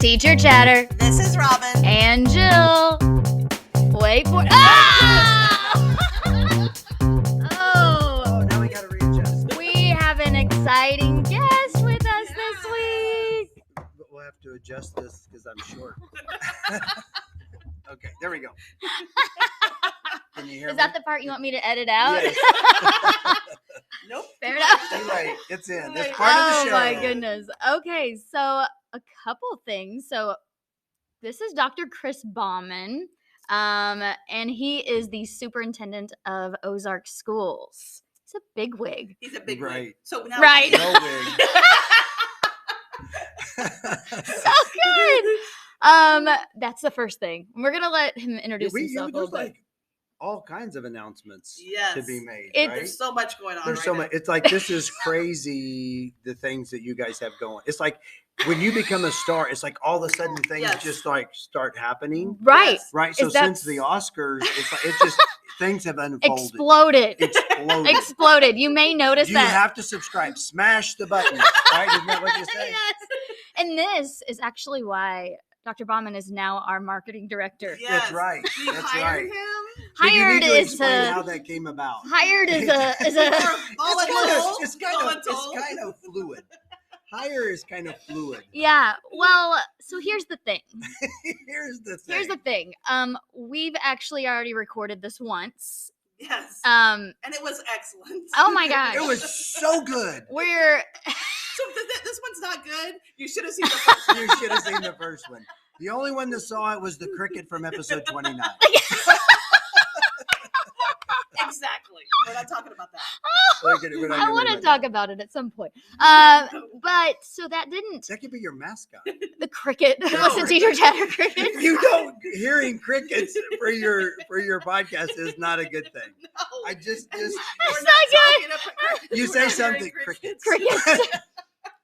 Teacher Chatter. This is Robin. And Jill. Wait for Ah! Oh, now we gotta readjust. We have an exciting guest with us this week. But we'll have to adjust this because I'm short. Okay, there we go. Can you hear me? Is that the part you want me to edit out? Yes. Nope. Fair enough. You're right. It's in. That's part of the show. Oh my goodness. Okay, so a couple things. So this is Dr. Chris Bauman, and he is the superintendent of Ozark Schools. He's a bigwig. He's a big Right. wig. So now Right. No wig. So good. That's the first thing. We're gonna let him introduce himself a There's little bit. like all kinds of announcements Yes. to be made, It's- right? There's so much going on. There's right so now. much. It's like, this is crazy, the things that you guys have going. It's like when you become a star, it's like all of a sudden things Yes. just like start happening. Right. Yes. Right. So Is since that- the Oscars, it's like, it's just things have unfolded. Exploded. Exploded. Exploded. You may notice You that. have to subscribe. Smash the button. Right? Isn't that what you say? Yes. And this is actually why Dr. Bauman is now our marketing director. Yes. That's right. We That's hired right. him. So you Hired need to is explain a how that came about. hired is a It's Voluntold. kind of fluid. Hire is kind of fluid. yeah. Well, so here's the thing. Here's the thing. Here's the thing. We've actually already recorded this once. Yes. Um, And it was excellent. oh my gosh. It was so good. We're So this one's not good. You should have seen the first one. You should have seen the first one. The only one that saw it was the cricket from episode 29. Exactly. We're not talking about that. We're not I gonna want to worry about talk that. about it at some point. But so that didn't That could be your mascot. the cricket. No. Listen, teacher chatter cricket. You know, hearing crickets for your podcast is not a good thing. No. I just We're It's not not good. talking about- you we're say not something, hearing crickets. Crickets.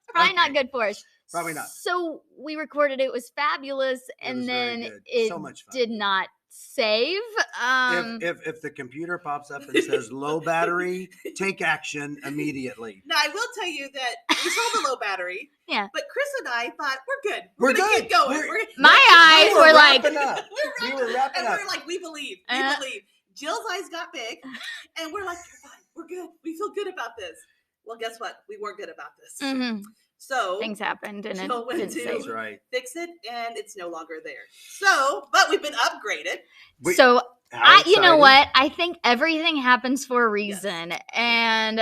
Probably not good for us. Probably not. So we recorded it was fabulous, and was very then good. it So much fun. did not save. If the computer pops up and says low battery, take action immediately. Now, I will tell you that we saw the low battery. Yeah. But Chris and I thought, we're good. We're gonna good. keep going. We're- My eyes were like, wrapping up. We're We were wrapping and up. we're like, we believe. We Uh, believe. Jill's eyes got big, and we're like, you're fine. We're good. We feel good about this. Well, guess what? We weren't good about this. mhm, So things happened, and it Jill went didn't to- save. That's right. fix it, and it's no longer there. So, but we've been upgraded. So How you know exciting. what? I think everything happens for a reason, and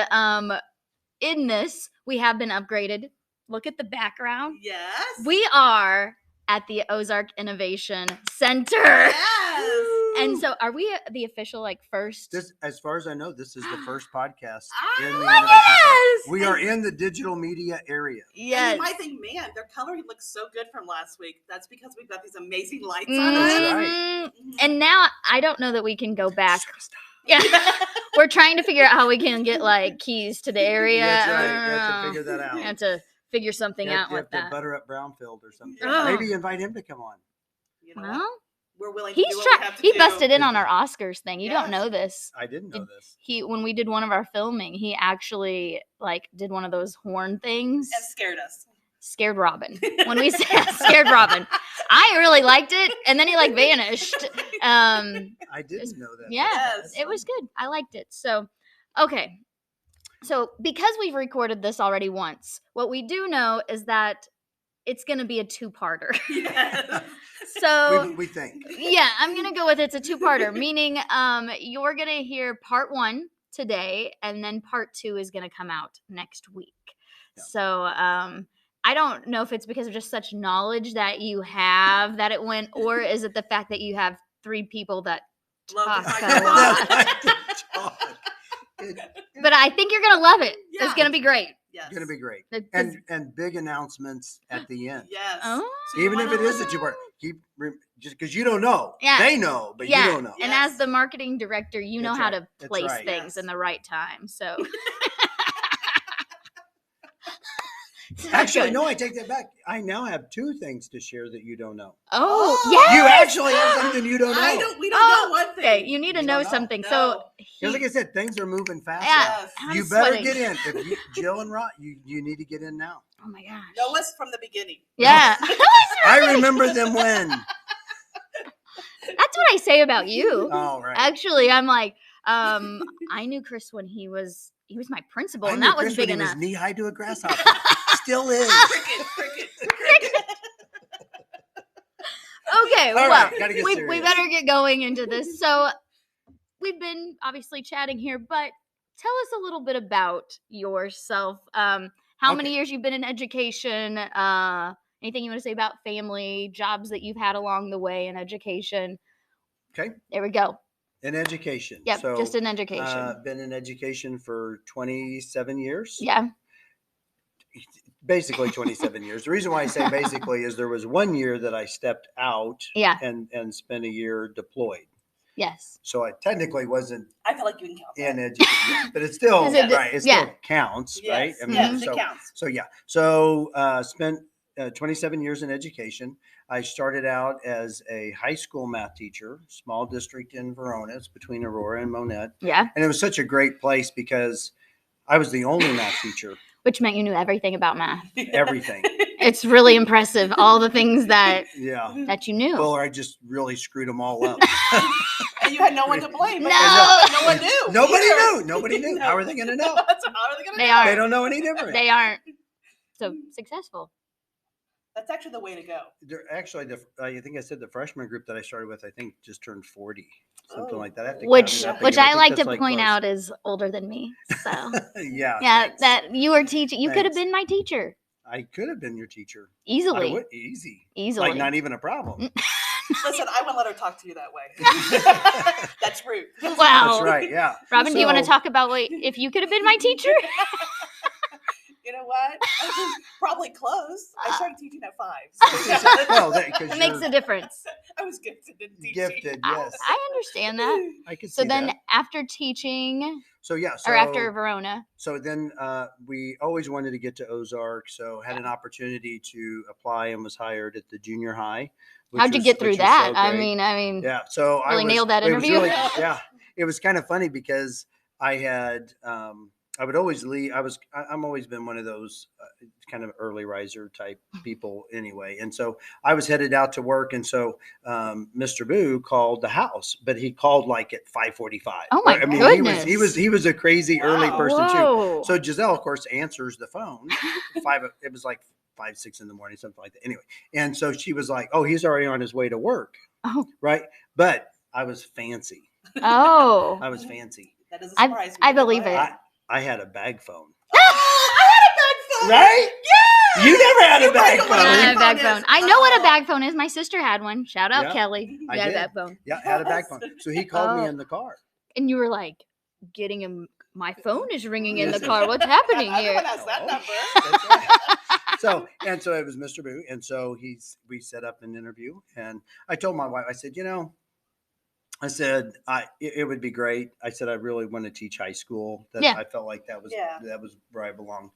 in this we have been upgraded. Look at the background. Yes. We are at the Ozark Innovation Center. Yes. And so are we the official first? This, as far as I know, this is the first podcast Ah, in the look Look Innovation at Center. us! We are in the digital media area. And Yes. you might think, man, their coloring looks so good from last week. That's because we've got these amazing lights on That's it. right. Mhm. Mhm. And now I don't know that we can go back. Yeah. We're trying to figure out how we can get keys to the area. That's I right. don't You have to know. figure that out. We have to figure something out You with have to that. butter up Brownfield or something. Yeah. Maybe invite him to come on. You know what? Well, We're willing to he's do what we trying. have to He do. busted in on our Oscars thing. You don't Yes. know this. I didn't know this. He when we did one of our filming, he actually did one of those horn things. And scared us. Scared Robin. When we said scared Robin, I really liked it, and then he vanished. I didn't know that. Yeah, Yes. it was good. I liked it. So, okay. So, because we've recorded this already once, what we do know is that it's going to be a two-parter. Yes. So, We think. yeah, I'm going to go with it's a two-parter, meaning you're going to hear part 1 today, and then part 2 is going to come out next week. Yeah. So, I don't know if it's because of just such knowledge that you have that it went, or is it the fact that you have 3 people that Love to talk talk a about lot? But I think you're going to love it. Yeah. It's going to be great. Yes. It's going to be great. It- And big announcements at the end. Yes. Oh. So you Even if wanna- it is a two-part, just because you don't know. Yeah. They know, but Yeah. you don't know. And Yes. as the marketing director, you know That's how right. to That's place right. things Yes. in the right time. So It's not Actually, good. no, I take that back. I now have 2 things to share that you don't know. Oh, Oh, yes. You actually have something you don't know. We don't know one thing. Okay, you need to You know don't know. something. No. So, Because like I said, things are moving fast. yeah, now. Yes. I'm You better sweating. get in. If you, Jill and Rod, you need to get in now. Oh my gosh. Noah's from the beginning. Yeah. I remember them when. That's what I say about you. Oh, right. Actually, I'm like, I knew Chris when he was my principal, I and knew that was Chris big when he enough. was knee high to a grasshopper. Still is. Cricket. Okay, All well, right, gotta get we serious. better get going into this. So, we've been obviously chatting here, but tell us a little bit about yourself. How many years you've been in education? Anything you want to say about family, jobs that you've had along the way in education? Okay. There we go. In education. Yep, So, just in education. been in education for 27 years. Yeah. Basically 27 years. The reason why I say basically is there was 1 year that I stepped out Yeah. and spent a year deployed. Yes. So I technically wasn't I feel like you can count that. in education, but it still Is it- right. It yeah. still counts, Yes, right? I mean, yes, so it counts. so yeah. So spent 27 years in education. I started out as a high school math teacher, small district in Verona. It's between Aurora and Monette, Yeah. and it was such a great place because I was the only math teacher. Which meant you knew everything about math. Everything. It's really impressive. All the things that Yeah. you knew. Well, I just really screwed them all up. And you had no one to blame. No. No one knew. Nobody either. knew. Nobody knew. How are they going to know? How are they going to They know? are. They don't know any different. They aren't so successful. That's actually the way to go. They're actually, I think I said the freshman group that I started with, I think just turned 40, something Oh. like that. I have to Which count it up which again. I think like to that's, point close. out is older than me. So Yeah. yeah, thanks. that you were teaching. You could have Thanks. been my teacher I could have been your teacher. I easily. would, easy. Easily. Like not even a problem. Listen, I wouldn't let her talk to you that way. That's rude. Wow. That's right. Yeah. Robin, do you want to So- talk about if you could have been my teacher? You know what? Probably close. I started teaching at 5. Well, because It makes a difference. I was gifted in teaching. gifted. Yes. I understand that. I could So see then that. after teaching So yeah. So or after Verona. So then we always wanted to get to Ozark, so had an opportunity to apply and was hired at the junior high. How'd you get through that? I mean, yeah. So I really was, nailed that it was interview? really- yeah, it was kind of funny because I had I would always leave. I'm always been one of those kind of early riser type people anyway, and so I was headed out to work, and so Mr. Boo called the house, but he called like at 5:45. Oh my goodness. He was a crazy early Wow. person too. whoa. So Giselle, of course, answers the phone. It was like 5, 6 in the morning, something like that. Anyway, and so she was like, "Oh, he's already on his way to work." Oh. Right. But I was fancy. Oh. I was fancy. That doesn't surprise me. I believe it. I had a bag phone. Oh, I had a bag phone. Right? Yeah. You never had a You bag probably don't I know had phone. a bag is. phone. I know what a bag phone is. My sister had one. Shout out Yeah, Kelly. I You had a did. bag phone. Yeah, had a bag Yes. phone. So he called me Oh. in the car. And you were like, getting him. My phone is ringing in the Yes. car. What's happening here? Everyone has that Oh. number. That's right. So it was Mr. Boo. And so we set up an interview, and I told my wife, I said, it would be great. I said, I really want to teach high school. That Yeah. I felt like that was Yeah. where I belonged.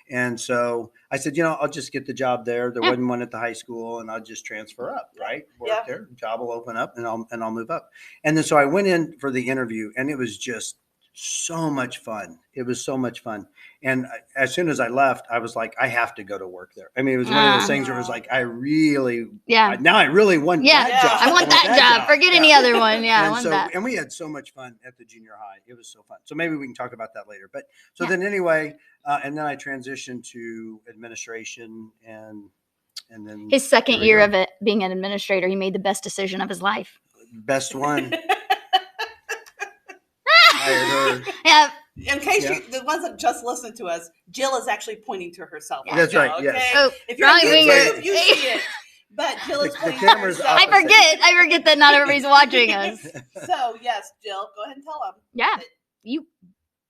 And so I said, I'll just get the job there. There Yeah. wasn't one at the high school, and I'll just transfer up, right? Work Yeah. there, job will open up, and I'll move up. And then so I went in for the interview, and it was just so much fun. It was so much fun. And as soon as I left, I was like, I have to go to work there. I mean, it was one of those things where it was like, I really Yeah. now I really want Yeah. that job. I want that job. Forget any Yeah. other one. Yeah, I And want so, that. and we had so much fun at the junior high. It was so fun. So maybe we can talk about that later. But so Yeah. then anyway, and then I transitioned to administration, and then His second here we year go. of it being an administrator, he made the best decision of his life. Best one. Hired her. Yeah. In case Yeah. the ones that just listened to us, Jill is actually pointing to herself. That's now, right, yes. Okay? Oh, If you're on wrong YouTube, finger. you see it. But Jill is The pointing to camera's herself. I opposite. forget that not everybody's watching us. So yes, Jill, go ahead and tell them. Yeah.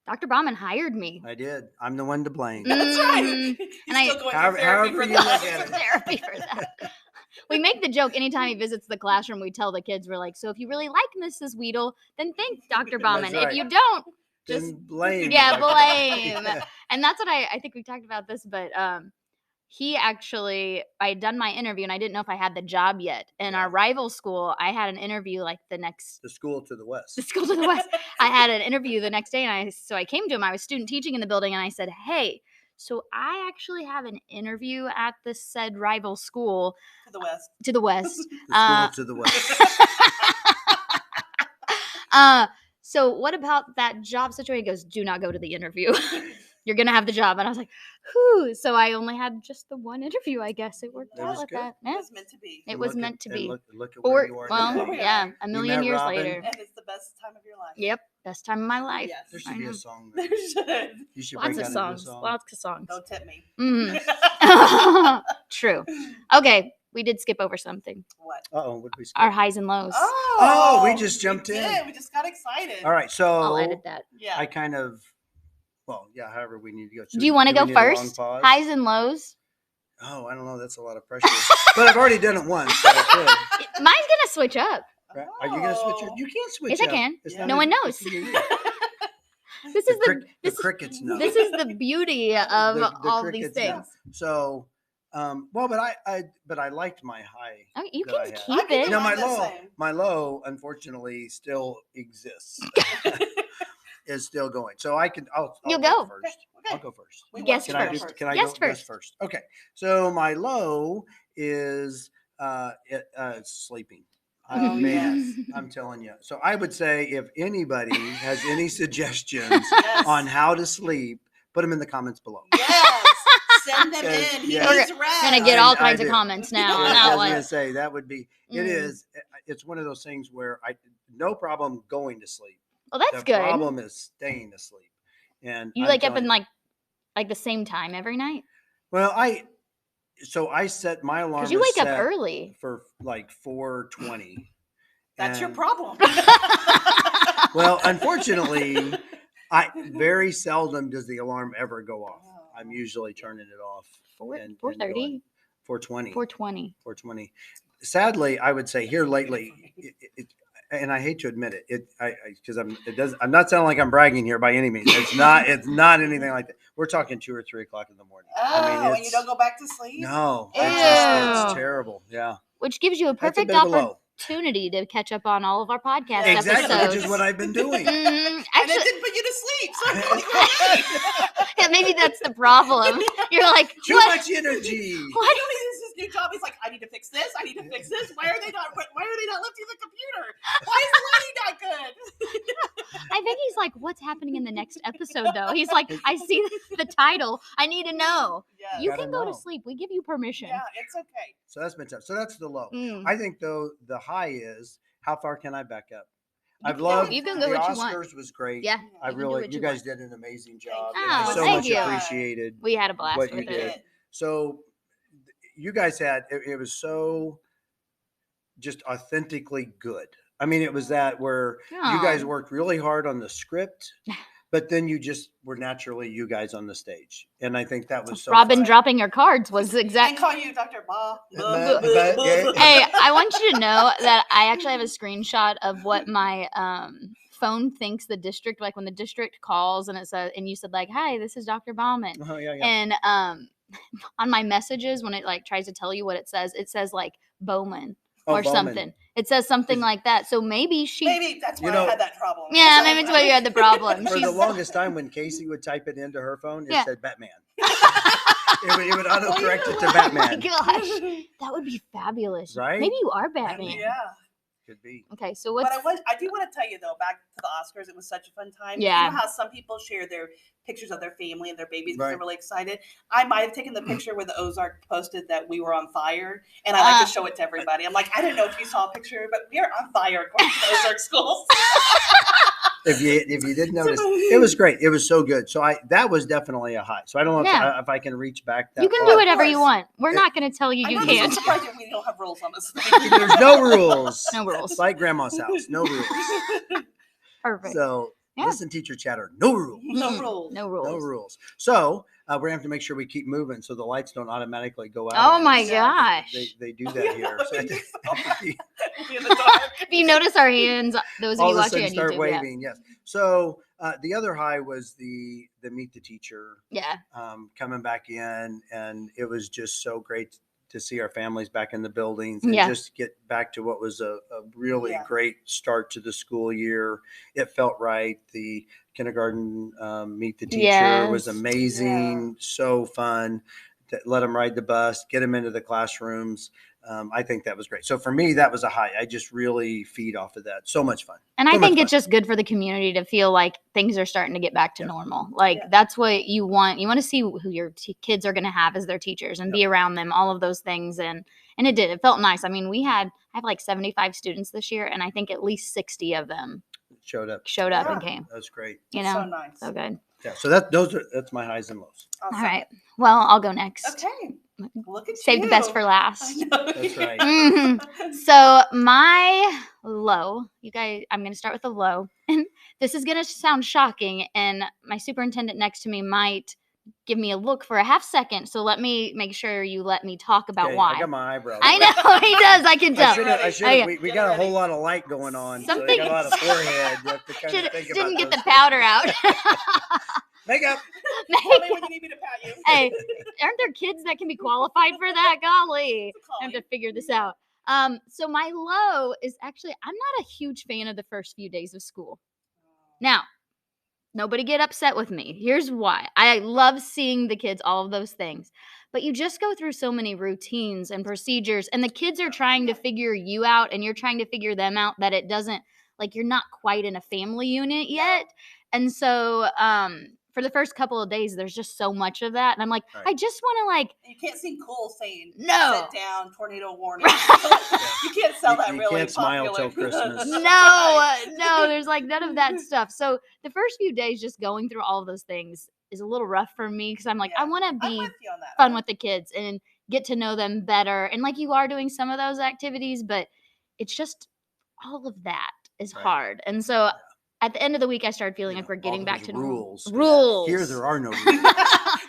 Dr. Bauman hired me. I did. I'm the one to blame. That's right. Mhm. He's And I- still going However- through therapy however for you look that. at it. Therapy for that. We make the joke anytime he visits the classroom. We tell the kids, we're like, so if you really like Mrs. Weedle, then thank Dr. Bauman. right. If you don't, Then just blame. yeah, Dr. Bauman. blame. And that's what I think we talked about this, but I had done my interview and I didn't know if I had the job yet. And Yeah. our rival school, I had an interview like the school to the west. school to the west. I had an interview the next day, and I came to him. I was student teaching in the building, and I said, "Hey, so I actually have an interview at the said rival school To the west. to the west. The school to the west. So what about that job situation?" He goes, "Do not go to the interview. You're gonna have the job." And I was like, "Whew." So I only had just the one interview. I guess it worked It out was like good. that. It Yeah, was meant to be. it And was look meant at- to and be. Look at where you are Well, now. Here we yeah, are. a million met years Robin. later. And it's the best time of your life. Yep, best time of my life. Yes. There I should be know. a song. There should. You should Lots break of out into a songs. song. Lots of songs. Don't tip me. Mhm. True. Okay, we did skip over something. What? Uh-oh, what did we skip? Our highs and lows. Oh, we just jumped we in. did. We just got excited. All right, so I'll edit that. Yeah. I kind of, however we need to go. So Do you want to do go we need a long first? pause? Highs and lows. Oh, I don't know. That's a lot of pressure. But I've already done it once, so I could. Mine's gonna switch up. Right? Are you going to switch your? Oh. You can't switch. Yes, I up. can. It's Yeah. not No one knows. it's you. This is The this crickets know. This is the beauty of The all these crickets know. things. So, well, but I liked my high. Oh, you that I can had. keep I can it. do No, mine the same. my low, unfortunately, still exists. Is still going. So I'll You go go. first. Okay. I'll go first. We Guess want you to Can I go first. just first. can I Guess go guess first? Okay. So my low is sleeping. Oh, Man, yes. I'm telling you. So I would say if anybody has any suggestions Yes. on how to sleep, put them in the comments below. Yes. Send them Because, in. He yeah. needs rest. Gonna get I- all I kinds of do. comments now on I that was one. gonna say that would be. It Mm. is. It's one of those things where no problem going to sleep. Well, that's The good. problem is staying asleep. And You I'm like up telling in you- like the same time every night? Well, I set my alarm. Because you is wake up set early. for like 4:20. That's your And- problem. Well, unfortunately, I very seldom does the alarm ever go off. I'm usually turning it off. and 4:30. 4:20. 4:20. 4:20. Sadly, I would say here lately, and I hate to admit it, because I'm not sounding like I'm bragging here by any means. It's not anything like that. We're talking 2 or 3 o'clock in the morning. Oh, and you don't go back to sleep? No, Ew. it's terrible. Yeah, Which gives you a that's a perfect bit of a low. opportunity to catch up on all of our podcast Exactly, episodes. which is what I've been doing. Mhm. And it Actually, didn't put you to sleep. So I'm like, great. yeah, maybe that's the problem. You're like, Too what? much energy. What? You know, this is his new job. He's like, I need to fix this. I need to fix this. Why are they not lifting the computer? Why is the lighting not good? I think he's like, what's happening in the next episode, though? He's like, I see the title. I need to know. Yeah. You Gotta can go to know. sleep. We give you permission. Yeah, it's okay. So that's been tough. So that's the low. Mm. I think though the high is how far can I back up? I've can loved go- you can go the what you want. Oscars was great. Yeah. I you can do really what you you guys want. did an amazing job. you. and I Oh, so thank much you. appreciated We had a blast what with you it. did. So you guys had it was so just authentically good. I mean, it was that where you guys Aw. worked really hard on the script, but then you just were naturally you guys on the stage. And I think that was so Robin fun. dropping her cards was I exact. call you Dr. Ba. Yeah. Hey, I want you to know that I actually have a screenshot of what my phone thinks the district, like when the district calls and it says, and you said like, "Hi, this is Dr. Bauman," Oh, yeah. and on my messages when it like tries to tell you what it says like Bowman Oh, or Bauman. something. It says something Is- like that. So maybe she. Maybe that's why You know- I had that problem. Yeah, So, maybe it's why you had the problem. For the She's. longest time, when Casey would type it into her phone, it Yeah. said Batman. It would autocorrect it to Batman. Oh my gosh, that would be fabulous. Right? Maybe you are Batman. Yeah. Could be. Okay, so But what's I do want to tell you though, back to the Oscars, it was such a fun time. Yeah. You know how some people share their pictures of their family and their babies because they're Right. really excited. I might have taken the picture where the Ozark posted that we were on fire, and I like to show it to everybody. I'm like, I didn't know if you saw a picture, but we are on fire according to the Ozark schools. If you didn't notice, it was great. It was so good. So that was definitely a high. So I don't know Yeah. if I can reach back that you can far. do whatever you course. want. We're not going to tell you I you know this is can't. surprising we don't have rules on this thing. There's no rules. No rules. It's like grandma's house. No rules. Perfect. So Yeah. listen, teacher chatter. No rules. No Mm, rules. No rules. No rules. So we're gonna have to make sure we keep moving so the lights don't automatically go out. Oh on my us. gosh. They do that here. So in the dark. If you notice our hands, those of All you of a watching sudden on start YouTube, waving. Yes. So the other high was the meet the teacher yeah. coming back in, and it was just so great to see our families back in the buildings and Yeah. just get back to what was a really Yeah. great start to the school year. It felt right. The kindergarten meet the teacher was Yes. amazing, so fun. To let them ride the bus, get them into the classrooms. I think that was great. So for me, that was a high. I just really feed off of that. So much fun. And So I much think fun. it's just good for the community to feel like things are starting to get back to Yeah. normal. Like Yeah. that's what you want. You want to see who your kids are going to have as their teachers and be around them, all of those things. And it did. It felt nice. I mean, I have like 75 students this year, and I think at least 60 of them showed up. and Yeah. came. That's great. You That's know, so nice. so good. Yeah. So that's my highs and lows. Awesome. All right. Well, I'll go next. Okay. Look at Save you. the best for I last. know. That's right. Mhm. So my low, you guys, I'm going to start with the low. And this is going to sound shocking, and my superintendent next to me might give me a look for a half second. So let me make sure you let me talk about Okay, why. I got my eyebrows. I know he does. I can tell. I should Okay. have. We got a whole lot of light going on. So I got a lot of forehead. You have to kind of think about Didn't get those the things. powder out. Makeup. Tell me when you need me to pat you. Hey, aren't there kids that can be qualified for that? Golly. I have to figure this out. So my low is actually, I'm not a huge fan of the first few days of school. Now, nobody get upset with me. Here's why. I love seeing the kids, all of those things. But you just go through so many routines and procedures, and the kids are trying to figure you out, and you're trying to figure them out, that it doesn't, like, you're not quite in a family unit yet. And so for the first couple of days, there's just so much of that. And I'm like, Right. I just want to, like, You can't seem cool saying, No. sit down, tornado warning. You can't sell that You really can't smile popular. till Christmas. no, there's like none of that stuff. So the first few days, just going through all of those things is a little rough for me, because I'm like, I Yeah. want to I'm be with you on that. fun with the kids and get to know them better. And like, you are doing some of those activities, but it's just all of that is Right. hard. And so at the end of the week, I started feeling like we're all getting back those to rules. rules. Here there are no rules.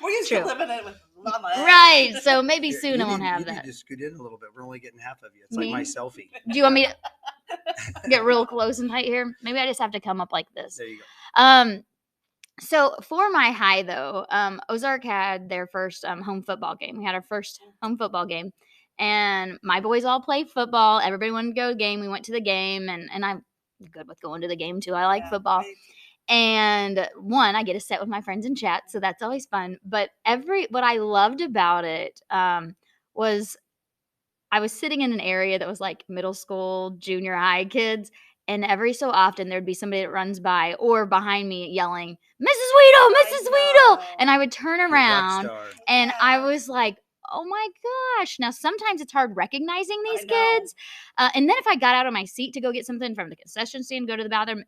We're used to True. living it with mama. Right. So maybe Here, soon I won't have you that. need to scoot in a little bit. We're only getting half of you. It's Me? like my selfie. Do you want me to get real close and tight here? Maybe I just have to come up like this. There you go. So for my high though, Ozark had their first home football game. We had our first home football game, and my boys all play football. Everybody wanted to go to the game. We went to the game, and I'm good with going to the game too. I like football. Right. And one, I get to sit with my friends and chat, so that's always fun. But what I loved about it was I was sitting in an area that was like middle school, junior high kids, and every so often there'd be somebody that runs by or behind me yelling, "Mrs. Weedle, Mrs. Weedle," know. and I would turn Rock around, star. and I Yeah. was like, oh my gosh. Now, sometimes it's hard recognizing these I know. kids. And then if I got out of my seat to go get something from the concession stand, go to the bathroom,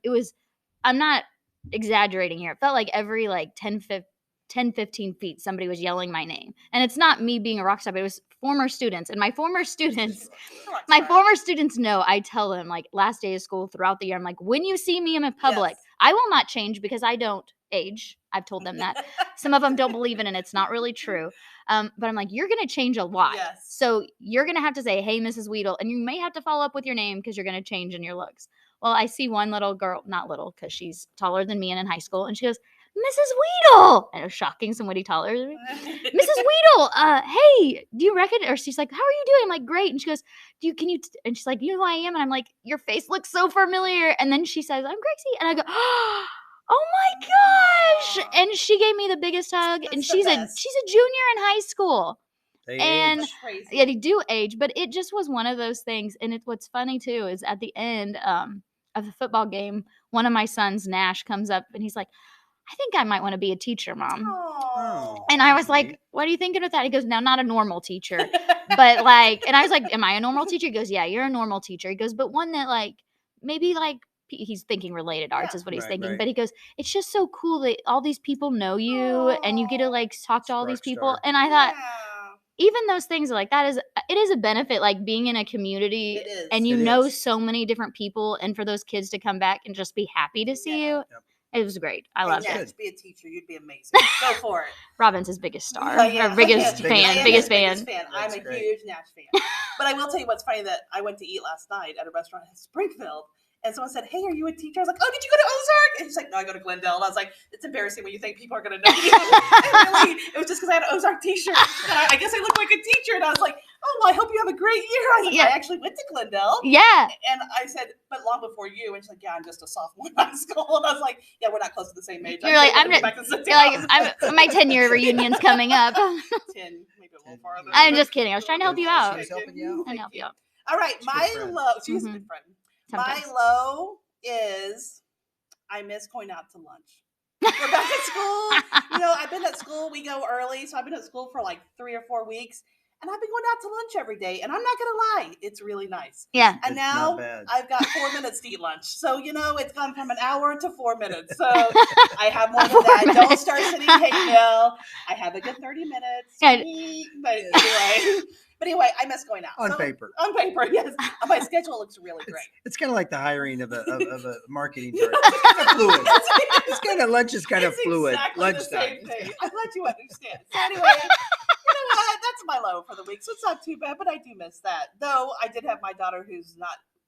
I'm not exaggerating here. It felt like every like 10, 15 feet, somebody was yelling my name. And it's not me being a rock star, but it was former students. And my former students know, I tell them, like, last day of school throughout the year, I'm like, when you see me in public, Yes. I will not change because I don't age. I've told them that. Some of them don't believe in it, and it's not really true. But I'm like, you're going to change a lot. Yes. So you're going to have to say, hey, Mrs. Weedle, and you may have to follow up with your name because you're going to change in your looks. Well, I see one little girl, not little because she's taller than me and in high school, and she goes, Mrs. Weedle. And it was shocking, somebody taller than me. Mrs. Weedle, hey, do you recognize? Or she's like, how are you doing? I'm like, great. And she goes, and she's like, you know who I am? And I'm like, your face looks so familiar. And then she says, I'm Gracie. And I go, oh my gosh. And she gave me the biggest hug. That's and the she's best. a junior in high school. They And age. Crazy. yeah, they do age, but it just was one of those things. And what's funny too is at the end of the football game, one of my sons, Nash, comes up and he's like, I think I might want to be a teacher, Mom. Oh. And I was like, what are you thinking with that? He goes, now, not a normal teacher, but like, and I was like, am I a normal teacher? He goes, yeah, you're a normal teacher. He goes, but one that like, maybe like, he's thinking related arts is what he's thinking. Right. But he goes, it's just so cool that all these people know you and you get to like talk to all these people. Rockstar. And I thought, Yeah. even those things are like that it is a benefit, like being in a community It is. and you It know is. so many different people, and for those kids to come back and just be happy to see you. Yep. It was great. I loved yeah, it. to be a teacher, you'd be amazing. Go for it. Robin's his biggest star. Yeah, Our biggest yeah. fan. I am Biggest his fan. I'm That's a great. huge Nash fan. But I will tell you what's funny, that I went to eat last night at a restaurant in Springfield, and someone said, "Hey, are you a teacher?" I was like, "Oh, did you go to Ozark?" And she's like, "No, I go to Glendale." And I was like, "It's embarrassing when you think people are going to know you." And really, it was just because I had an Ozark T-shirt. And I guess I look like a teacher, and I was like, "Oh, well, I hope you have a great year." I was like, Yeah. "I actually went to Glendale." Yeah. And I said, "But long before you." And she's like, "Yeah, I'm just a sophomore in high school." And I was like, "Yeah, we're not close to the same age." You're like, I'm you're back and sit You're like, down. my 10-year reunion's coming up. 10, maybe a little farther. I'm just kidding. I was trying to help you out. She's helping you out. Trying to help you out. All right, She's a my good friend. low. She's a Mhm. good friend. Sometimes. My low is I miss going out to lunch. We're back at school. You know, I've been at school. We go early, so I've been at school for like 3 or 4 weeks, and I've been going out to lunch every day. And I'm not gonna lie, it's really nice. Yeah. And It's now not bad. I've got 4 minutes to eat lunch. So, you know, it's gone from an hour to 4 minutes. So I have more than 4 that. Don't minutes. start sending hate mail. I have a good 30 minutes. Yeah. to eat. But anyway, I miss going out. On So- paper. On paper, yes. My schedule looks really great. It's kind of like the hiring of a marketing person. It's kind of fluid. It's kind of lunch is kind of It's fluid. exactly the Lunchtime. same thing. I'm glad you understand. So anyway, you know what? That's my low for the week. So it's not too bad, but I do miss that. Though I did have my daughter who's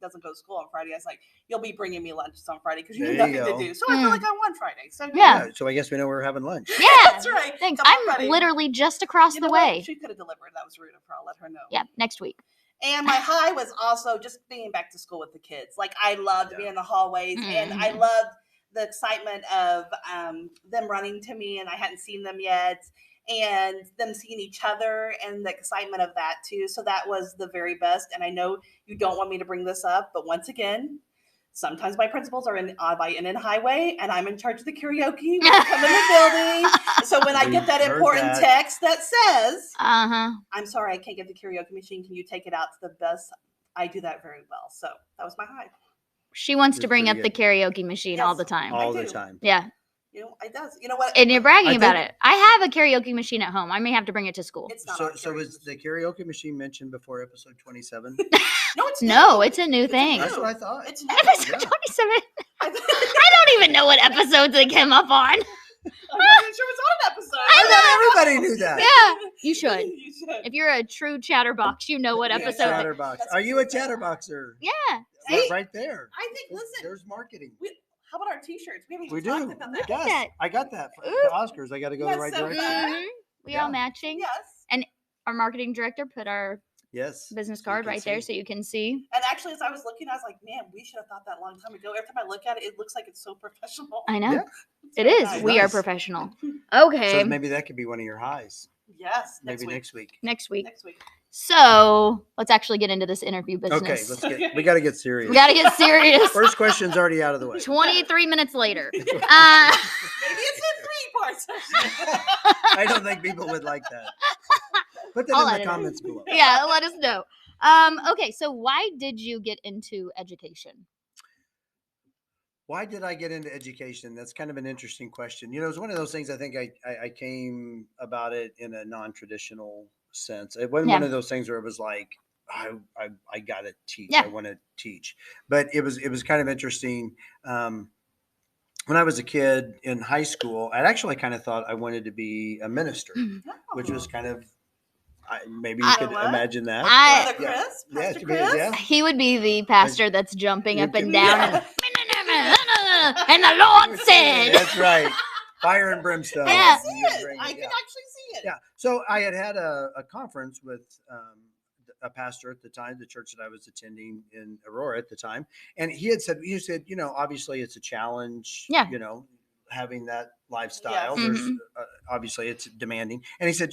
doesn't go to school on Friday. I was like, "You'll be bringing me lunch on Friday because you have There nothing you to go. do." So I feel like I won Friday. So Yeah. So I guess we know we're having lunch. Yeah. that's right. Thanks. Come on, I'm buddy. literally just across You the know what? way. She could have delivered. That was rude of her. I'll let her know. Yeah. Next week. And my high was also just being back to school with the kids. Like I loved being in the hallways, and I Mhm. loved the excitement of them running to me, and I hadn't seen them yet, and them seeing each other, and the excitement of that too. So that was the very best. And I know you don't want me to bring this up, but once again, sometimes my principals are by in highway, and I'm in charge of the karaoke when I come in the building. So when I get that We've heard important that. text that says, Uh-huh. "I'm sorry, I can't get the karaoke machine. Can you take it out to the bus?" I do that very well. So that was my high. She wants to That's bring up pretty the karaoke machine all Yes. the time. All I the do. time. Yeah. You know, it does. You know what? And you're bragging I about think- it. I have a karaoke machine at home. I may have to bring it to school. It's not So, our so karaoke was the machine. karaoke machine mentioned before episode 27? No, it's No, new. it's a new thing. That's what I thought. It's new. Episode Yeah. 27. I'm not I don't even know what episodes it came up on. even sure it's on an episode. I thought everybody knew that. Yeah, you should. You should. If you're a true chatterbox, you know what Yeah, episode. Chatterbox. That's Are you a what she said. chatterboxer? Yeah. See? Right there. I think. Listen. There's marketing. How about our T-shirts? We haven't even We talked do. about that. Yes, that. I got that for Ooh. the Oscars. I got to go the That's right so direction. fun. Mhm. We Yeah. all matching. Yes. Our marketing director put our Yes. business So you card can right there see. so you can see. And actually, as I was looking, I was like, "Man, we should have thought that a long time ago." Every time I look at it, it looks like it's so professional. I know. Yeah. It's It very is. nice. We are Nice. professional. So Okay. maybe that could be one of your highs. Yes. Maybe next week. Next week. Next week. So let's actually get into this interview business. Okay, let's Okay. we got to get serious. We got to get serious. First question's already out of the way. 23 minutes later. Maybe it's in 3 parts. I don't think people would like that. Put that I'll in edit the it. comments below. Yeah, let us know. Okay, so why did you get into education? Why did I get into education? That's kind of an interesting question. You know, it's one of those things. I think I came about it in a non-traditional sense. It wasn't one Yeah. of those things where it was like I got to teach. Yeah. I want to teach. But it was kind of interesting. When I was a kid in high school, I actually kind of thought I wanted to be a minister, which was kind of maybe you I- could What? imagine that. I- Brother Yeah. Chris? Yeah, Pastor to be- Chris? yeah. He would be the pastor that's jumping You up and could- down Yeah. and the Lord said. That's right. Fire and brimstone. Yeah. I see You it. bring I it, can yeah. actually see it. Yeah. So I had a conference with a pastor at the time, the church that I was attending in Aurora at the time. And he said, you know, obviously it's a challenge, Yeah. you know, having that lifestyle. Yes. There's Mhm. obviously it's demanding. And he said,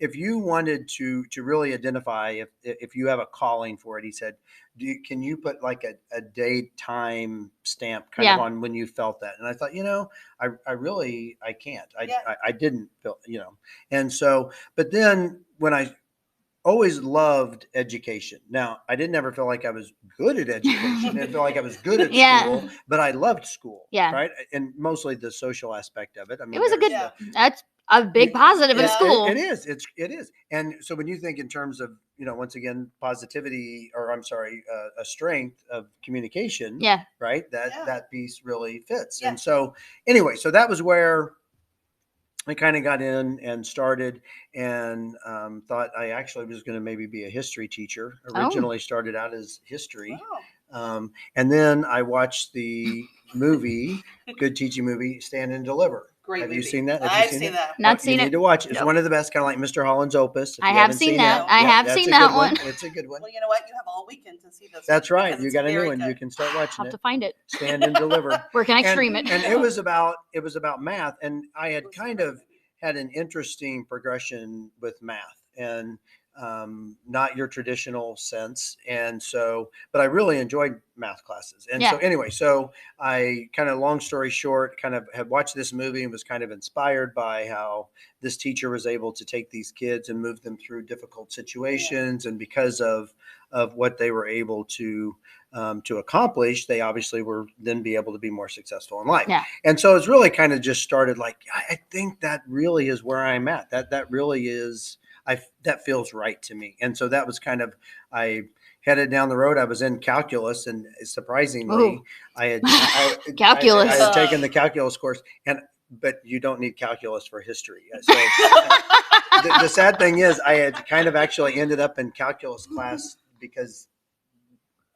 if you wanted to really identify if you have a calling for it, he said, can you put like a date time stamp kind of Yeah. on when you felt that? And I thought, I can't. Yeah. I didn't feel, and so, but then when I always loved education. Now, I didn't ever feel like I was good at education. I didn't feel like I was good at Yeah. school, but I loved school. Yeah. Right. And mostly the social aspect of it. I mean, It was a there's good, Yeah. that's a big positive in It- school. It is. It is. And so when you think in terms of once again, positivity, or I'm sorry, a strength of communication. Yeah. Right. That piece really fits. Yeah. And so anyway, so that was where I kind of got in and started, and thought I actually was going to maybe be a history teacher. Originally started out as history. And then I watched the movie, good teaching movie, Stand and Deliver. Great Have movie. you seen that? I've seen that. Not seen You it. need to watch it. It's Nope. one of the best, kind of like Mr. Holland's Opus. If I you have haven't seen that. it, I have that's seen a that good one. It's a good one. Well, you know what? You have all weekend to see this. That's right. because You it's got a new very one. good. You can start watching I'll have it. to find it. Stand and Deliver. Where can I stream it? And it was about math, and I had kind of had an interesting progression with math, and not your traditional sense. And so, but I really enjoyed math classes. And so anyway, so I kind of, long story short, kind of had watched this movie and was kind of inspired by how this teacher was able to take these kids and move them through difficult situations. And because of what they were able to accomplish, they obviously were then be able to be more successful in life. Yeah. And so it's really kind of just started like, I think that really is where I'm at. That really is, that feels right to me. And so that was kind of, I headed down the road. I was in calculus, and surprisingly, I had calculus. I had taken the calculus course, but you don't need calculus for history. So the sad thing is, I had kind of actually ended up in calculus class because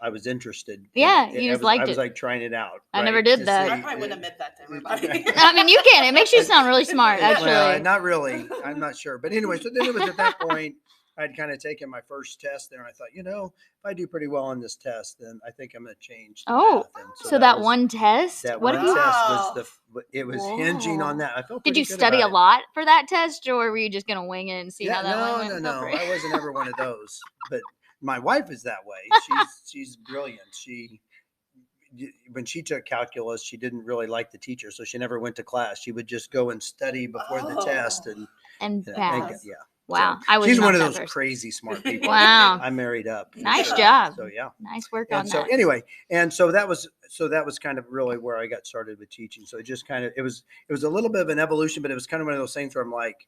I was interested. Yeah, you just liked it. I was like trying it out. I never did that. I probably wouldn't admit that to everybody. I mean, you can. It makes you sound really smart, actually. Well, not really. I'm not sure. But anyway, so then it was at that point, I'd kind of taken my first test there, and I thought, if I do pretty well on this test, then I think I'm going to change. Oh, so that one test? That what one if you... test was hinging on that. I felt. Did you study a lot for that test, or were you just going to wing it and see how that went? No. I wasn't ever one of those. But my wife is that way. She's brilliant. When she took calculus, she didn't really like the teacher, so she never went to class. She would just go and study before the test and pass. Yeah. Wow, so she's one of those crazy smart people. Wow, I married up. Nice job. So yeah, nice work and on so that. Anyway, and so that was kind of really where I got started with teaching. So it just kind of it was a little bit of an evolution, but it was kind of one of those things where I'm like,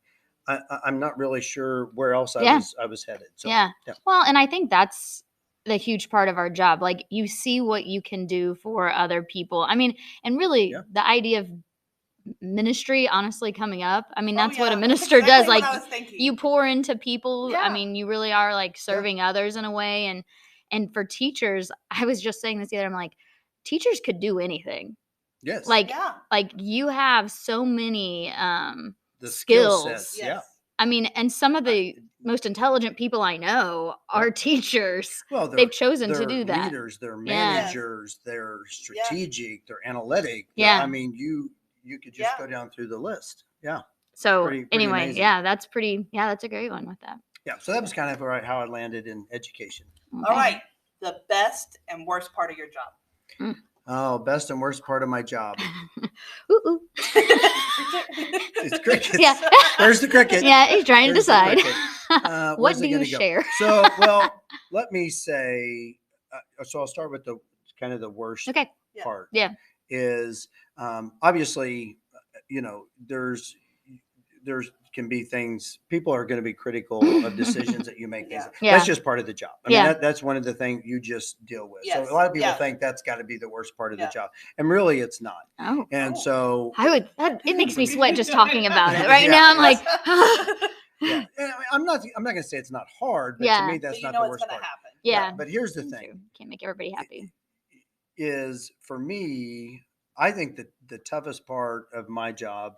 I'm not really sure where else I was headed. So, yeah. Well, and I think that's the huge part of our job. Like, you see what you can do for other people. I mean, and really the idea of ministry, honestly, coming up. I mean, that's what a minister does. Like, you pour into people. I mean, you really are like serving others in a way. And for teachers, I was just saying this the other day, I'm like, teachers could do anything. Yes. Like you have so many the skills. Sets. Yeah. I mean, and some of the most intelligent people I know are teachers. Well, they've chosen to do that. Leaders, they're managers, they're strategic, they're analytic. I mean, you could just go down through the list. Yeah. So pretty anyway, amazing. that's a great one with that. Yeah. So that was kind of how I landed in education. Okay. All right. The best and worst part of your job. Oh, best and worst part of my job. Ooh. It's crickets. Yeah. There's the cricket. Yeah, he's trying to decide. What do you share? So, well, let me say, so I'll start with the kind of the worst part. Yeah. Is obviously, there's can be things, people are going to be critical of decisions that you make. That's just part of the job. I mean, that's one of the things you just deal with. So a lot of people think that's got to be the worst part of the job. And really it's not. Oh. And so it makes me sweat just talking about it. Right now I'm like, yeah. I'm not going to say it's not hard, but to me, that's not the worst part. Happen. Yeah. But here's the thing. Can't make everybody happy. Is for me, I think that the toughest part of my job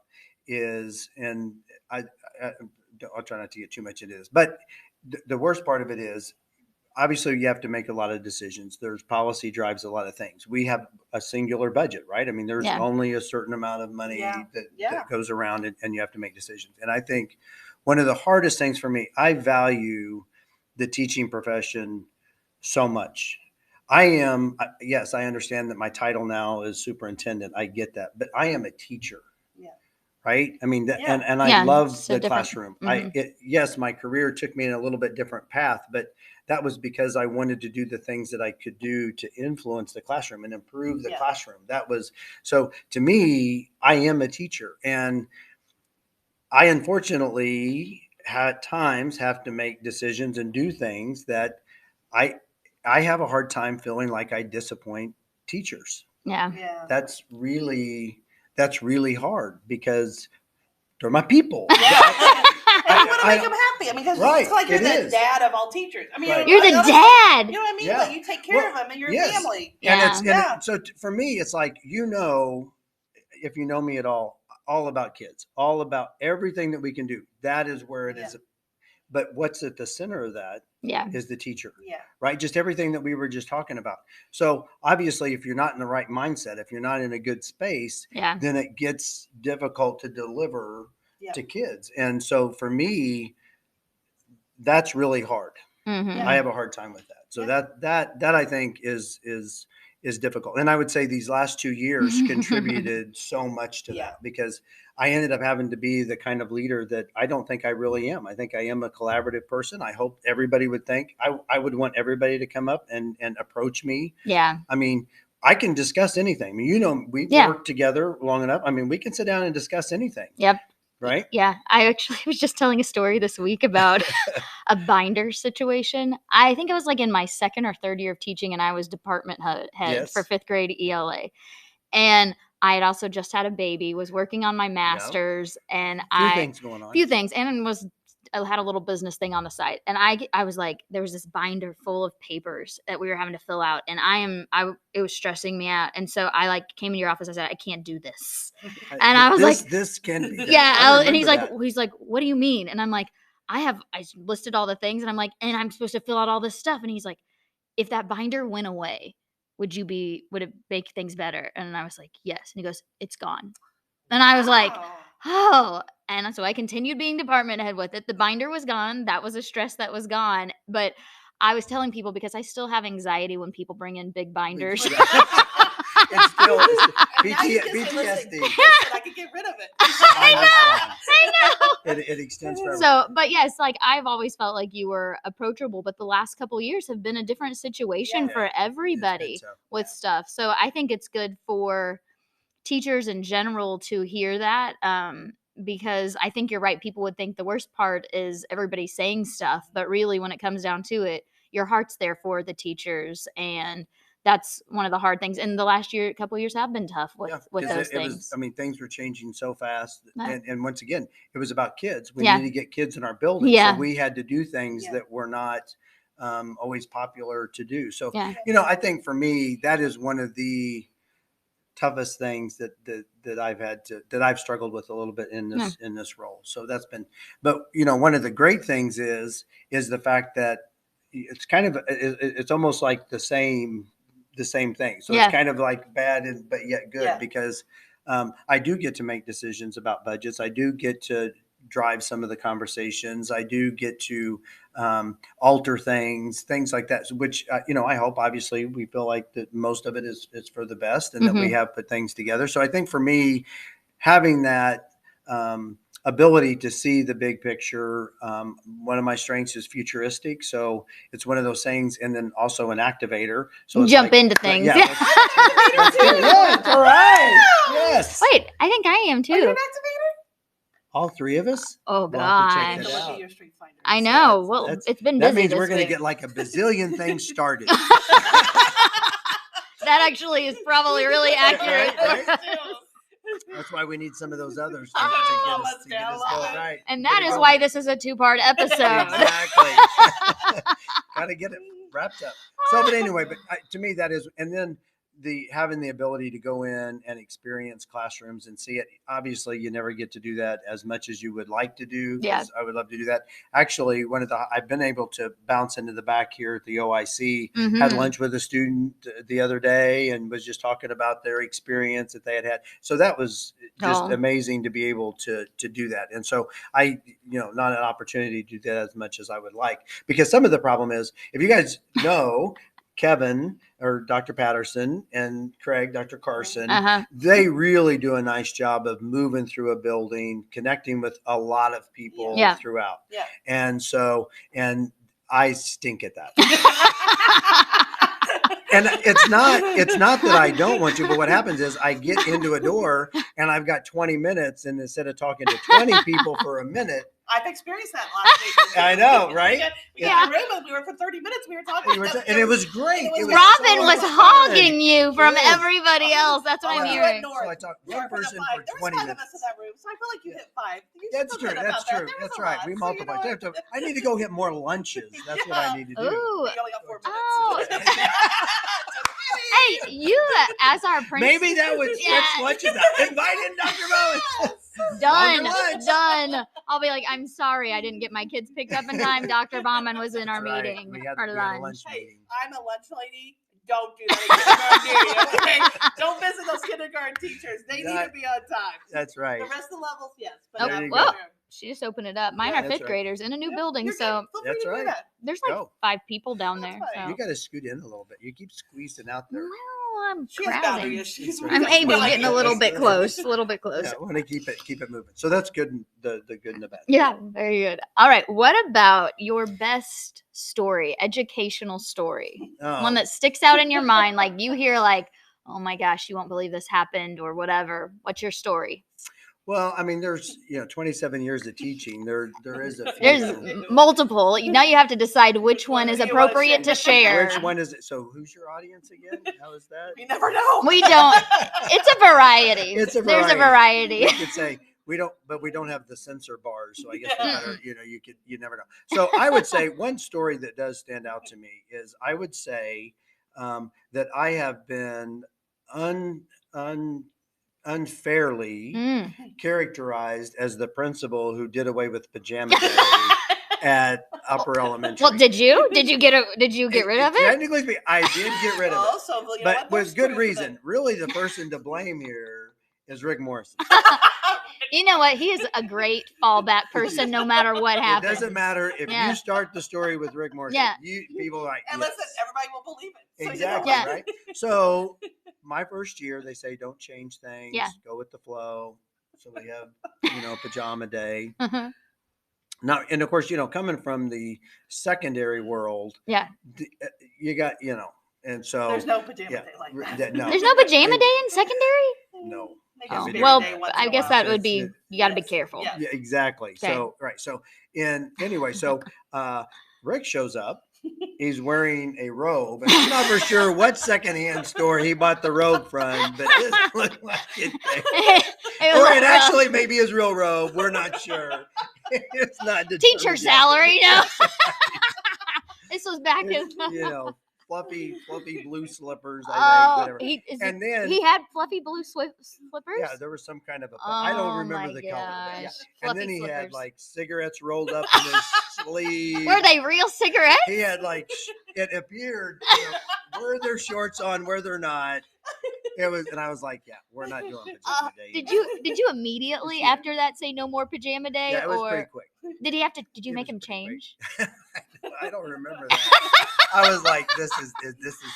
is, and I'll try not to get too much into this, but the worst part of it is, obviously you have to make a lot of decisions. There's policy drives a lot of things. We have a singular budget, right? I mean, there's only a certain amount of money that goes around, and you have to make decisions. And I think one of the hardest things for me, I value the teaching profession so much. Yes, I understand that my title now is superintendent. I get that, but I am a teacher. Right. I mean, and I love the classroom. Mm-hmm. Yes, my career took me in a little bit different path, but that was because I wanted to do the things that I could do to influence the classroom and improve the classroom. That was, so to me, I am a teacher, and I unfortunately at times have to make decisions and do things that I have a hard time feeling like I disappoint teachers. Yeah. Yeah. That's really hard because they're my people. Yeah. And you want to I- make them happy. I mean, because Right, it's like you're it the is. dad of all teachers. I mean, Right. You're the dad. You know what I mean? Yeah. Like you take care of Well, them and your yes. family. Yeah. So for me, it's like, if you know me at all about kids, all about everything that we can do. That is where it is. But what's at the center of that Yeah. is the teacher, Yeah. right? Just everything that we were just talking about. So obviously, if you're not in the right mindset, if you're not in a good space, Yeah. then it gets difficult to deliver Yeah. to kids. And so for me, that's really hard. Mm-hmm. I have a hard time with that. So that I think is difficult. And I would say these last 2 years contributed so much to that, because I ended up having to be the kind of leader that I don't think I really am. I think I am a collaborative person. I hope everybody would think I would want everybody to come up and approach me. Yeah. I mean, I can discuss anything. I mean, we've worked together long enough. I mean, we can sit down and discuss anything. Yep. Right? Yeah. I actually was just telling a story this week about a binder situation. I think I was like in my second or third year of teaching, and I was department head for 5th grade ELA. And I had also just had a baby, was working on my master's, and things going on. few things, and I had a little business thing on the side. And I was like, there was this binder full of papers that we were having to fill out, and it was stressing me out. And so I like came in your office. I said, I can't do this. And I was like, this can be done. Yeah. And he's like, what do you mean? And I'm like, I listed all the things, and I'm like, and I'm supposed to fill out all this stuff. And he's like, if that binder went away, would it make things better? And I was like, yes. And he goes, it's gone. And I was like, oh. And so I continued being department head with it. The binder was gone. That was a stress that was gone. But I was telling people, because I still have anxiety when people bring in big binders. It's still PTSD. I could get rid of it. I know. It extends forever. So, but yes, like I've always felt like you were approachable, but the last couple of years have been a different situation for everybody with stuff. So I think it's good for teachers in general to hear that, because I think you're right. People would think the worst part is everybody saying stuff, but really when it comes down to it, your heart's there for the teachers, and that's one of the hard things. And the last couple of years have been tough with those things. Things were changing so fast. And once again, it was about kids. We Yeah. need to get kids in our building. Yeah. So we had to do things that were not always popular to do. So, Yeah. I think for me, that is one of the toughest things that I've struggled with a little bit in this role. So that's been, but one of the great things is the fact that it's kind of, it's almost like the same thing. So it's kind of like bad but yet good, because I do get to make decisions about budgets. I do get to drive some of the conversations. I do get to alter things like that, which, I hope, obviously, we feel like that most of it is for the best, and that we have put things together. So I think for me, having that ability to see the big picture, one of my strengths is futuristic. So it's one of those things, and then also an activator. So jump into things. Yeah. Yes, all right. Yes. Wait, I think I am too. Are you an activator? All three of us? Oh, We'll have to check gosh. that So look out. at your Street Finder. I know. Well, it's been busy. That means this we're going to week. get like a bazillion things started. That actually is probably really accurate. Right? That's why we need some of those others to get us going right. And that is why this is a 2-part episode. Exactly. Got to get it wrapped up. So, but anyway, to me that is, and then having the ability to go in and experience classrooms and see it. Obviously, you never get to do that as much as you would like to do. Yeah. I would love to do that. Actually, I've been able to bounce into the back here at the OIC. Mhm. Had lunch with a student the other day and was just talking about their experience that they had. So that was just amazing to be able to do that. And so not an opportunity to do that as much as I would like, because some of the problem is, if you guys know, Kevin or Dr. Patterson and Craig, Dr. Carson, they really do a nice job of moving through a building, connecting with a lot of people throughout. Yeah. And so, and I stink at that. And it's not that I don't want to, but what happens is I get into a door and I've got 20 minutes, and instead of talking to 20 people for a minute, I've experienced that last week. I know, right? We got a room and we were for 30 minutes. We were talking. And it was great. It was Robin so was fun. hogging you from Yes. everybody else. That's what I'm you hearing. at North. So I talked You one were for the person 5. for There was 20 5 minutes. of us in that room, so I feel like you hit 5. You That's feel true. good about That's that. true. There was That's a right. lot. We So, multiplied. I need to go hit more lunches. That's what I need to do. Ooh. We only got 4 minutes. Oh. Just kidding. Hey, you as our principal. Maybe that would stretch Yeah. lunches out. Invite in Dr. Bowen. Done. Longer lunch. Done. I'll be like, I'm sorry, I didn't get my kids picked up in time. Dr. Bauman was in our That's right. meeting We had for a lunch. lunch Hey, meeting. I'm a lunch lady. Don't do that. In kindergarten, okay? Don't visit those kindergarten teachers. They need to be on time. That's right. The rest of the levels, yes. But Oh, not you the go. other. She just opened it up. Mine Yeah, are that's fifth right. graders in a new Yeah, building, you're so good. Feel free That's to do right. that. there's like Go. 5 people down That's there. fine. So. You got to scoot in a little bit. You keep squeezing out there. Well, I'm She has crowding. boundary issues. That's right. I'm able, Like, getting a little bit close. A little bit close. Yeah, I want to keep it moving. So that's good. The good and the bad. Yeah, very good. All right. What about your best story, educational story? Oh, One that sticks out in your mind, like you hear like, oh my gosh, you won't believe this happened or whatever. What's your story? well, I mean, there's 27 years of teaching. There is a few. There's multiple. Now you have to decide which one is appropriate to share. Which one is it? So who's your audience again? How is that? We never know. We don't. It's a variety. It's a There's a variety. variety. We could say we don't have the censor bars, so I guess we better, you never know. So I would say one story that does stand out to me is I would say that I have been unfairly Mm. characterized as the principal who did away with pajama day at upper elementary. Well, did you? Did you get rid of it? Technically speaking, I did get rid of it, Also, you know but what? There's with good truth to reason. Really, the person to blame here is Rick Morrison. You know what? He is a great fallback person no matter what It happens. doesn't matter if Yeah. you start the story with Rick Morrison. Yeah. People are like, And yes. listen, everybody will believe it. So, Exactly, Yeah. right? So my first year, they say don't change things. Yeah. Go with the flow. So we have, pajama day. Mhm. Now, and of course, coming from the secondary world, Yeah. you got, and so There's no pajama yeah, day like that. no, There's no pajama day in secondary? no. Maybe Oh, a spirit Well, day once I in a guess while. that would be, you got to be Yes. careful. Yeah. Yeah, exactly. Okay. So, right. So, anyway, Rick shows up. He's wearing a robe. And I'm not for sure what secondhand store he bought the robe from, but this looked like it. It Or was it rough. actually may be his real robe. We're not sure. It's not determined Teacher yet. salary, This was back in. fluffy blue slippers. I Oh, think, whatever. he had fluffy blue slippers? Yeah, there was some kind of I don't Oh remember my the color. But yeah. gosh. And Fluffy then he had slippers. like cigarettes rolled up in his sleeve. Were they real cigarettes? He had it appeared were there shorts on, were there not. It was, and I was like, yeah, we're not doing pajama day. Did you immediately Yeah. after that say no more pajama day? Yeah, it was pretty or quick. did you It make was him pretty quick. change? I don't remember that. I was like, this is happening. This is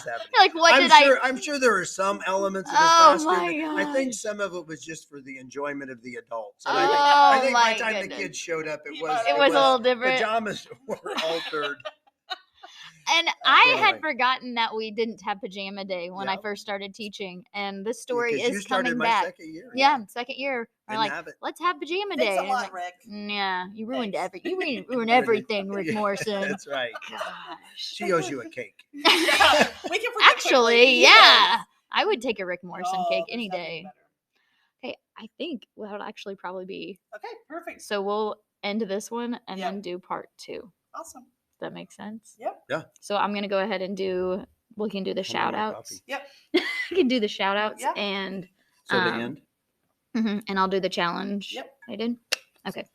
happening. You're like, what I'm sure there were some elements of this Oh costume. my I think gosh. some of it was just for the enjoyment of the adults. Oh And I think by my the time goodness. the kids showed up, It It was a little different. pajamas were altered. And I Anyway. had forgotten that we didn't have pajama day when I Yeah. first started teaching, and this story Because you is started coming my back. second year. Yeah, second year. We're Didn't like, have it. let's have pajama Thanks day. a And I'm lot, like, Rick. yeah, you ruined Thanks. ruined everything, Rick Yeah, Morrison. That's right. Gosh. She owes you a cake. Yeah, we can forget Actually, quickly. yeah. Yes. I would take a Rick Morrison Oh, cake there's any nothing day. better. Okay, I think that would actually probably be. Okay, perfect. So we'll end this one and Yep. then do part 2. Awesome. Does that make sense? Yep. Yeah. So I'm gonna go ahead and we can do the I shout want more outs. coffee. Yep. We can do the shout outs Yeah. and So the Um, end. and I'll do the challenge. Yep. I did. Okay.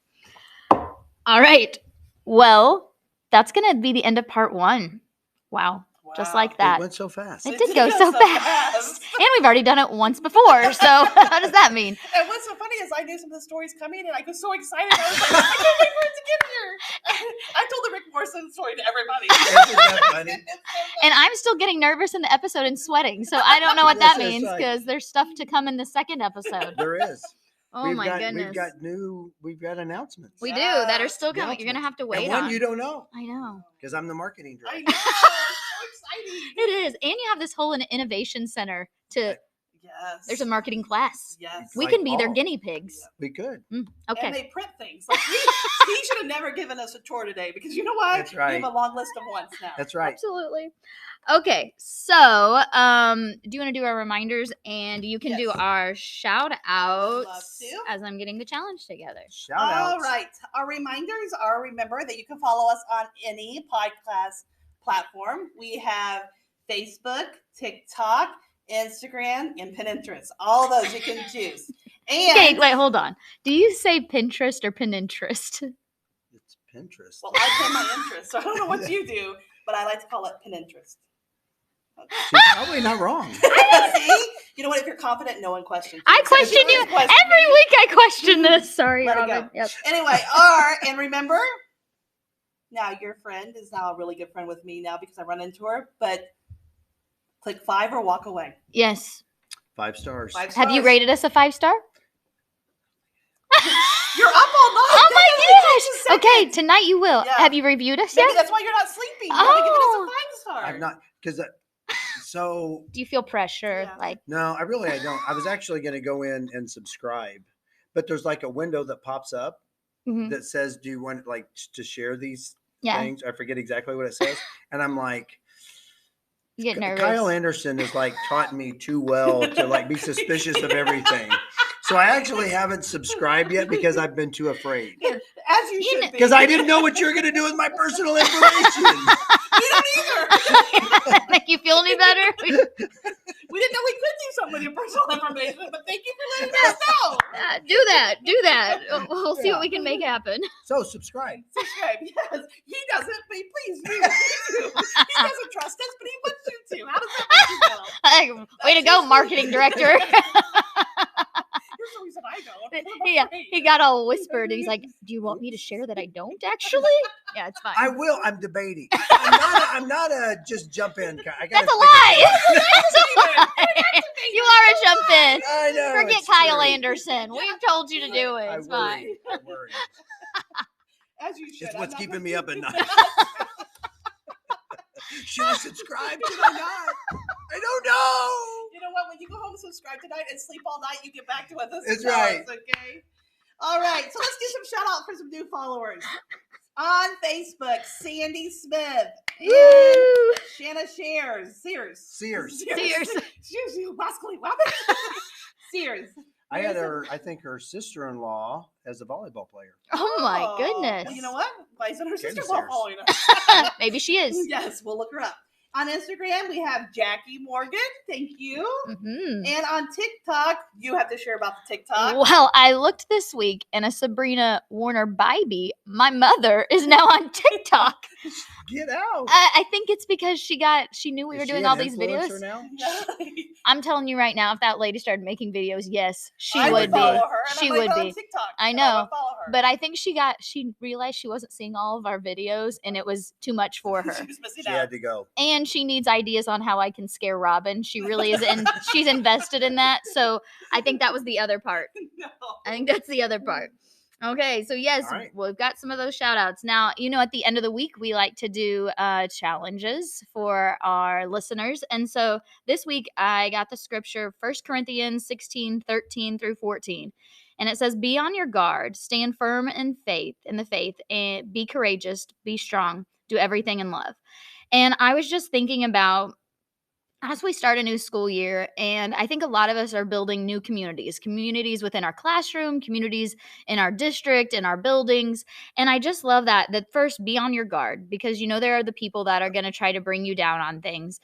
All right. Well, that's gonna be the end of part 1. Wow. Just Wow. like that. It went so fast. It did go so fast. And we've already done it once before. So how does that mean? And what's so funny is I knew some of the stories coming, and I was so excited. I was like, I can't wait for it to get here. I told the Rick Morrison story to everybody. Isn't that funny? It's so funny. And I'm still getting nervous in the episode and sweating. So I don't know what Yes, that that's means right. because there's stuff to come in the second episode. There is. Oh my goodness. We've got announcements. We do that are still Yeah. coming. You're gonna have to wait And one on. you don't know I know. because I'm the marketing I director. know. So exciting. It is. And you have this whole innovation center to Yes. There's a marketing class. Yes. We Like can be their all. guinea pigs. We could. Okay. And they print things. Like he should have never given us a chore today because you know what? That's right. We have a long list of wants now. That's right. Absolutely. Okay, so do you want to do our reminders, and you can do Yes. our shout love outs to. as I'm getting the challenge together. Shout All outs. right. Our reminders are, remember that you can follow us on any podcast platform. We have Facebook, TikTok, Instagram, and Pinterest. All those you can choose. And Okay, wait, hold on. Do you say Pinterest or Pinterest? It's Pinterest. well, I pin my interest, so I don't know what you do, but I like to call it Pinterest. She's probably not wrong. See? You know what? If you're confident, no one questions. I Except if question you really question every me. week. I question this. Sorry, Let it Robin. go. Yep. Anyway, and remember, now your friend is now a really good friend with me now because I run into her, but click 5 or walk away. Yes. 5 stars. 5 Have you stars. rated us a 5-star? You're up all night. Oh That my only takes a gosh! second. Okay, tonight you will. Yeah. Have you reviewed us Maybe yet? that's why you're not sleeping. You haven't given us Oh. a 5-star. I'm not because so Do you feel pressure? Yeah. Like, no, I don't. I was actually going to go in and subscribe, but there's like a window that pops up mhm. that says, "Do you want like to share these Yeah, things?" I forget exactly what it says, and I'm like, you get nervous. Kyle Anderson has like taught me too well to like be suspicious of everything. So I actually haven't subscribed yet because I've been too afraid. As you should be. Because I didn't know what you were going to do with my personal information. We don't either. Make you feel any better? We didn't know we could do something with your personal information, but thank you for letting us know. Do that. Do that. We'll see what we can make happen. So subscribe. Subscribe, yes. He doesn't, but please do. He doesn't trust us, but he wants you to. How does that make you feel? Way to go, marketing director. Here's the reason I don't. Yeah, he got all whispered. And he's like, "Do you want me to share that I don't actually?" Yeah, it's fine. I will. I'm debating. I'm not a just jump in. I gotta That's a think lie. about it. That's a lie. You are a jump in. I know. Forget it's Kyle true. Anderson. We've told you to do it. I It's fine. worry. I worry. As you should. It's I'm what's not keeping gonna me do up at it. night. Should I subscribe? Should I not? I don't know. You know what? When you go home and subscribe tonight and sleep all night, you get back to us. That's right. Okay. All right. So let's do some shout out for some new followers. On Facebook, Sandy Smith and Woo! Shanna Sears. Sears. Sears, you rascally rabbit. Sears. I had I think her sister-in-law as a volleyball player. Oh my Well, goodness. you know what? Why isn't her Candace sister-in-law Sears. following us? Maybe she is. Yes, we'll look her up. On Instagram, we have Jackie Morgan. Thank you. Mhm. And on TikTok, you have to share about the TikTok. Well, I looked this week, and a Sabrina Warner Bybee, my mother, is now on TikTok. Get out. I think it's because she knew we Is were she doing an all these influencer videos. now? I'm telling you right now, if that lady started making videos, yes, she I would be. follow her, and She I like would her be. on TikTok, I and know, would follow her. But I think she realized she wasn't seeing all of our videos, and it was too much for her. She was missing She out. had to go. And she needs ideas on how I can scare Robin. She really is she's invested in that. So I think that was the other part. No. I think that's the other part. Okay, so yes, All right. we've got some of those shout outs. Now, at the end of the week, we like to do challenges for our listeners. And so this week, I got the scripture, 1 Corinthians 16:13 through 14. And it says, "Be on your guard, stand firm in the faith, and be courageous, be strong, do everything in love." And I was just thinking about, as we start a new school year, and I think a lot of us are building new communities within our classroom, communities in our district, in our buildings. And I just love that first, be on your guard, because there are the people that are going to try to bring you down on things.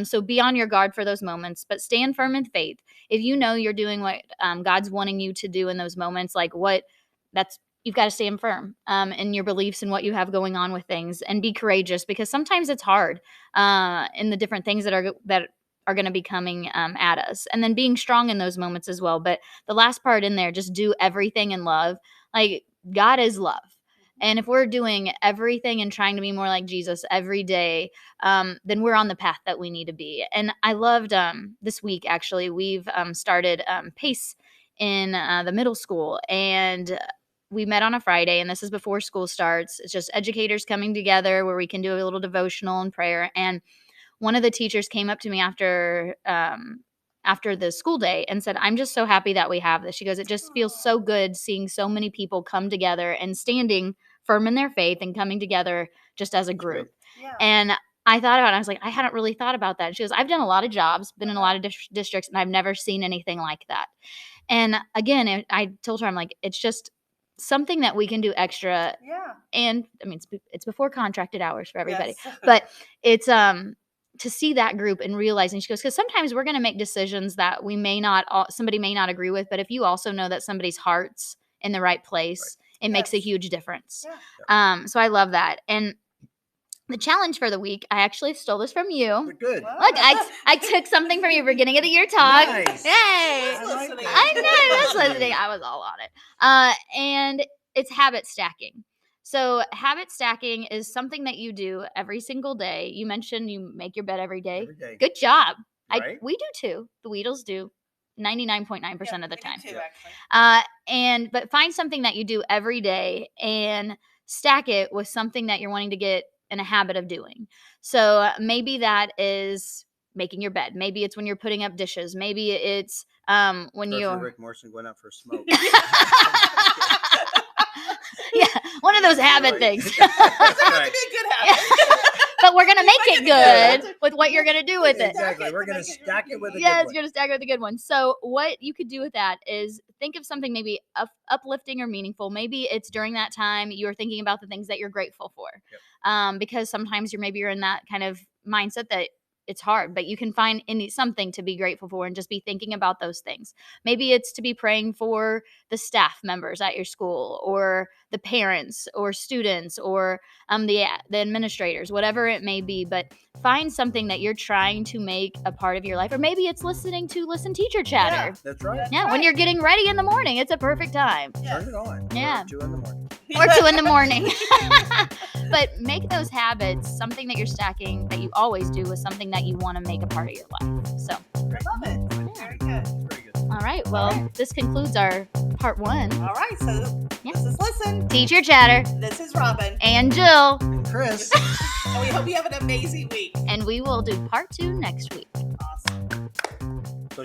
So be on your guard for those moments, but stand firm in faith. If you're doing what God's wanting you to do in those moments, you've got to stand firm in your beliefs and what you have going on with things, and be courageous, because sometimes it's hard in the different things that are going to be coming at us, and then being strong in those moments as well. But the last part in there, just do everything in love. Like, God is love. And if we're doing everything and trying to be more like Jesus every day, then we're on the path that we need to be. And I loved this week, actually, we've started PACE in the middle school, and we met on a Friday, and this is before school starts. It's just educators coming together where we can do a little devotional and prayer. And one of the teachers came up to me after after the school day and said, I'm just so happy that we have this. She goes, it just feels so good seeing so many people come together and standing firm in their faith and coming together just as a group. Yeah. And I thought about it. I was like, I hadn't really thought about that. She goes, I've done a lot of jobs, been in a lot of districts, and I've never seen anything like that. And again, I told her, I'm like, it's just something that we can do extra. Yeah. And I mean, it's before contracted hours for everybody, Yes. but it's to see that group and realizing, she goes, because sometimes we're going to make decisions that somebody may not agree with, but if you also know that somebody's heart's in the right place, it makes a huge difference. Yeah. So I love that. And the challenge for the week, I actually stole this from you. But good. Wow. Look, I took something from your beginning of the year talk. Nice. Yay! I like Listening. that. I know, I was listening. I was all on it. And it's habit stacking. So habit stacking is something that you do every single day. You mentioned you make your bed every day. Every day. Good job. Right? We do too. The Weedles do 99.9% of the Yeah, time. me too, actually. But find something that you do every day and stack it with something that you're wanting to get in a habit of doing. So maybe that is making your bed. Maybe it's when you're putting up dishes. Maybe it's when Especially you're Rick Morrison going out for a smoke. yeah, one of those habit things. That would be a good habit. But we're gonna make it Make it good with what you're gonna do with it. Exactly. We're going to Make it stack it with a Yeah, good it's gonna stack with a good one. So what you could do with that is think of something maybe uplifting or meaningful. Maybe it's during that time you're thinking about the things that you're grateful for. Yep. Because sometimes you're in that kind of mindset that it's hard, but you can find something to be grateful for and just be thinking about those things. Maybe it's to be praying for the staff members at your school or the parents or students or the administrators, whatever it may be. But find something that you're trying to make a part of your life. Or maybe it's listening to Teacher Chatter. That's right. Yeah, when you're getting ready in the morning, it's a perfect time. Turn it on. Yeah. Or 2 in the morning. Or 2 in the morning. But make those habits something that you're stacking that you always do with something that you want to make a part of your life. So, I love it. Very good. Very good. all right. Well, this concludes our part 1. All right. So this is Listen. Teacher Chatter This is Robin. and Jill. And Chris. And we hope you have an amazing week. And we will do part 2 next week. Awesome. So